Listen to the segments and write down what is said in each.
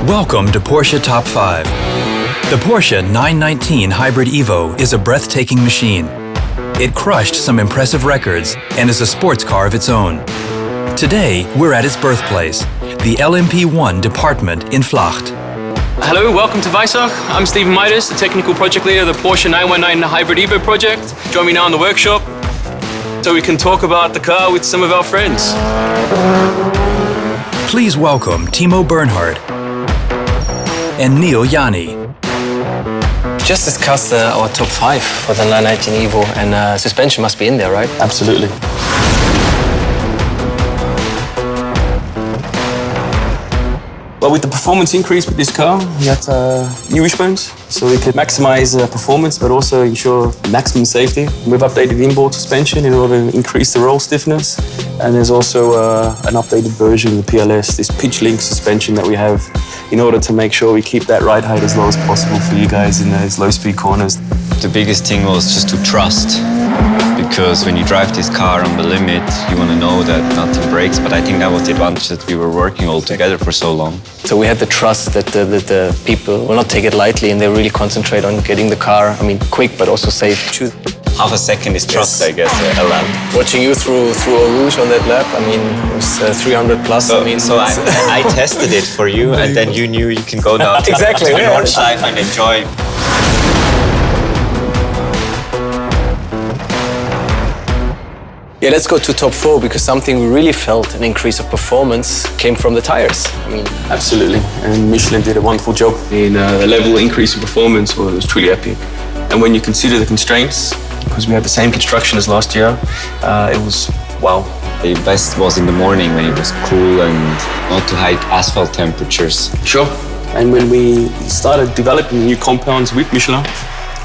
Welcome to Porsche Top 5. The Porsche 919 Hybrid Evo is a breathtaking machine. It crushed some impressive records and is a sports car of its own. Today, we're at its birthplace, the LMP1 department in Vlacht. Hello, welcome to Weissach. I'm Stephen MITAS, the technical project leader of the Porsche 919 Hybrid Evo project. Join me now in the workshop so we can talk about the car with some of our friends. Please welcome Timo Bernhard and Neil Yanni. Just discussed our top 5 for the 919 Evo, and suspension must be in there, right? Absolutely. Well, with the performance increase with this car, we had new wishbones, so we could maximize performance but also ensure maximum safety. We've updated the inboard suspension in order to increase the roll stiffness, and there's also an updated version of the PLS, this pitch link suspension that we have in order to make sure we keep that ride height as low as possible for you guys in those low-speed corners. The biggest thing was just to trust, because when you drive this car on the limit, you want to know that nothing breaks, but I think that was the advantage that we were working all together for so long. So we had the trust that the people will not take it lightly and they really concentrate on getting the car, quick but also safe. Half a second is trust, yes. I guess, a lap. Watching you through Eau Rouge on that lap, it was 300 plus. So I tested it for you, and then you knew you can go down to Nordschleife and enjoy. Yeah, let's go to top 4, because something we really felt an increase of performance came from the tires. Absolutely, and Michelin did a wonderful job. The level increase in performance was truly epic. And when you consider the constraints, because we had the same construction as last year, it was wow. The best was in the morning when it was cool and not too high asphalt temperatures. Sure. And when we started developing new compounds with Michelin,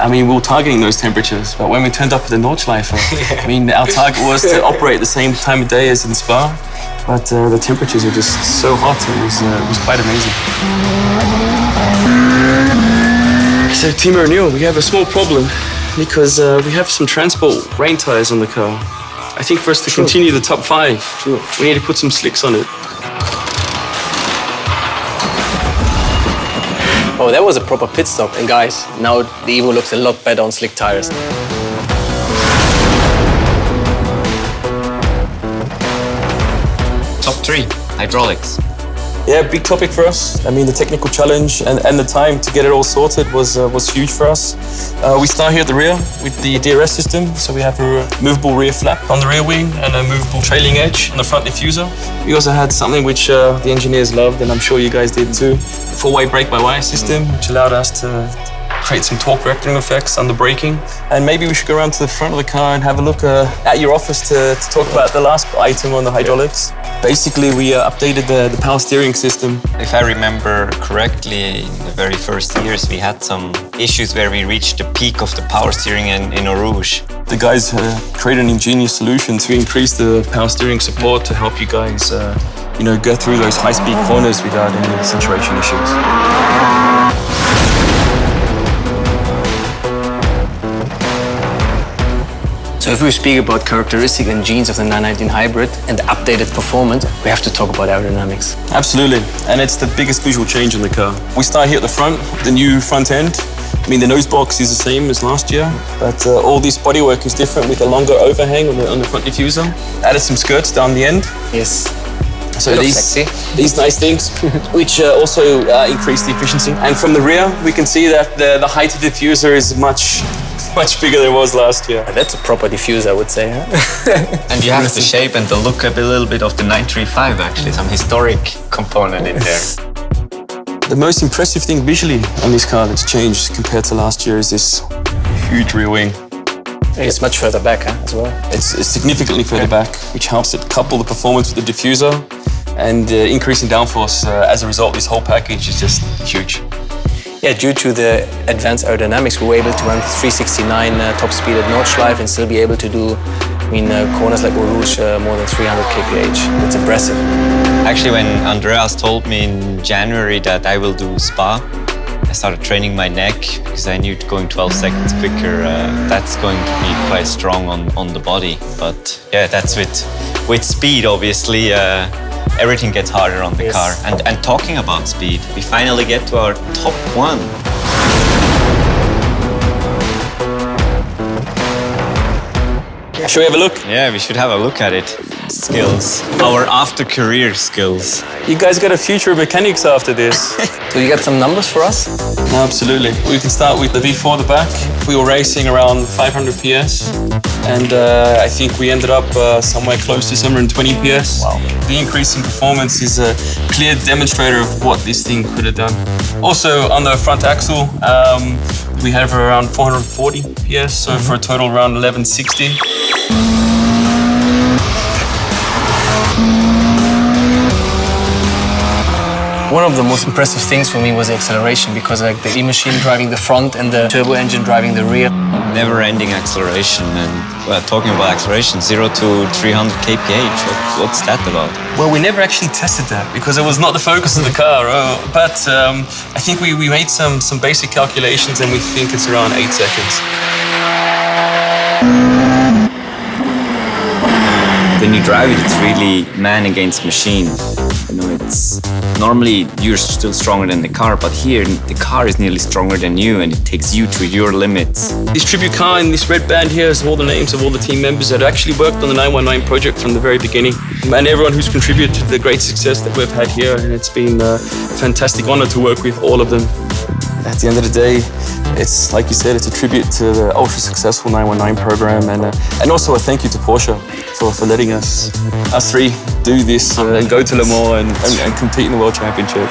we were targeting those temperatures, but when we turned up at the Nordschleife, our target was to operate at the same time of day as in Spa, but the temperatures were just so hot, it was quite amazing. So Timo and Neil, we have a small problem because we have some transport rain tires on the car. I think for us to continue the top 5, we need to put some slicks on it. Oh, that was a proper pit stop. And guys, now the Evo looks a lot better on slick tires. Top 3, hydraulics. Yeah, big topic for us. The technical challenge and the time to get it all sorted was huge for us. We start here at the rear with the DRS system. So we have a movable rear flap on the rear wing and a movable trailing edge on the front diffuser. We also had something which the engineers loved, and I'm sure you guys did too. The 4-way brake-by-wire system, which allowed us to create some torque vectoring effects on the braking. And maybe we should go around to the front of the car and have a look at your office to talk about the last item on the hydraulics. Basically, we updated the power steering system. If I remember correctly, in the very first years, we had some issues where we reached the peak of the power steering in Eau Rouge. The guys created an ingenious solution to increase the power steering support to help you guys go through those high-speed corners without any saturation issues. So if we speak about characteristics and genes of the 919 Hybrid and the updated performance, we have to talk about aerodynamics. Absolutely, and it's the biggest visual change in the car. We start here at the front, the new front end. The nose box is the same as last year, but all this bodywork is different with a longer overhang on the front diffuser. Added some skirts down the end. Yes. So these nice things, which also increase the efficiency. And from the rear, we can see that the height of the diffuser is much bigger than it was last year. That's a proper diffuser, I would say. And you have the shape and the look a little bit of the 935, actually, some historic component in there. The most impressive thing visually on this car that's changed compared to last year is this huge rear wing. It's much further back as well. It's significantly further back, which helps it couple the performance with the diffuser, and increasing downforce as a result. This whole package is just huge. Yeah, due to the advanced aerodynamics, we were able to run 369 top speed at Nordschleife and still be able to do corners like Eau Rouge more than 300 kph. That's impressive. Actually, when Andreas told me in January that I will do Spa, I started training my neck because I knew going 12 seconds quicker, that's going to be quite strong on the body. But yeah, that's with speed, obviously. everything gets harder on the Yes. car. And talking about speed, we finally get to our top one. Shall we have a look? Yeah, we should have a look at it. Skills. Our after-career skills. You guys got a future of mechanics after this. So you got some numbers for us? Absolutely. We can start with the V4 at the back. We were racing around 500 PS, and I think we ended up somewhere close to 720 PS. Wow. The increase in performance is a clear demonstrator of what this thing could have done. Also, on the front axle, we have around 440 PS, so for a total around 1160. One of the most impressive things for me was the acceleration, because like the E-machine driving the front and the turbo engine driving the rear. Never-ending acceleration. And talking about acceleration, 0 to 300 kph. What's that about? Well, we never actually tested that because it was not the focus of the car. But I think we made some basic calculations, and we think it's around 8 seconds. When you drive it, it's really man against machine. You know, it's normally you're still stronger than the car, but here the car is nearly stronger than you, and it takes you to your limits. This tribute car in this red band here has all the names of all the team members that actually worked on the 919 project from the very beginning, and everyone who's contributed to the great success that we've had here. And it's been a fantastic honor to work with all of them. At the end of the day, it's like you said, it's a tribute to the ultra successful 919 program, and also a thank you to Porsche for letting us three do this and go to Le Mans and compete in the World Championship.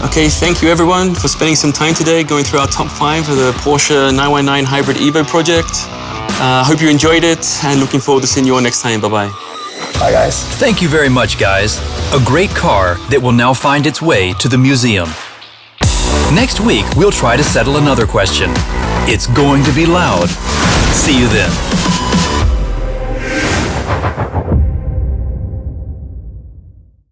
Okay, thank you everyone for spending some time today going through our top 5 of the Porsche 919 Hybrid Evo project. Hope you enjoyed it, and looking forward to seeing you all next time. Bye-bye. Bye guys. Thank you very much, guys. A great car that will now find its way to the museum. Next week, we'll try to settle another question. It's going to be loud. See you then.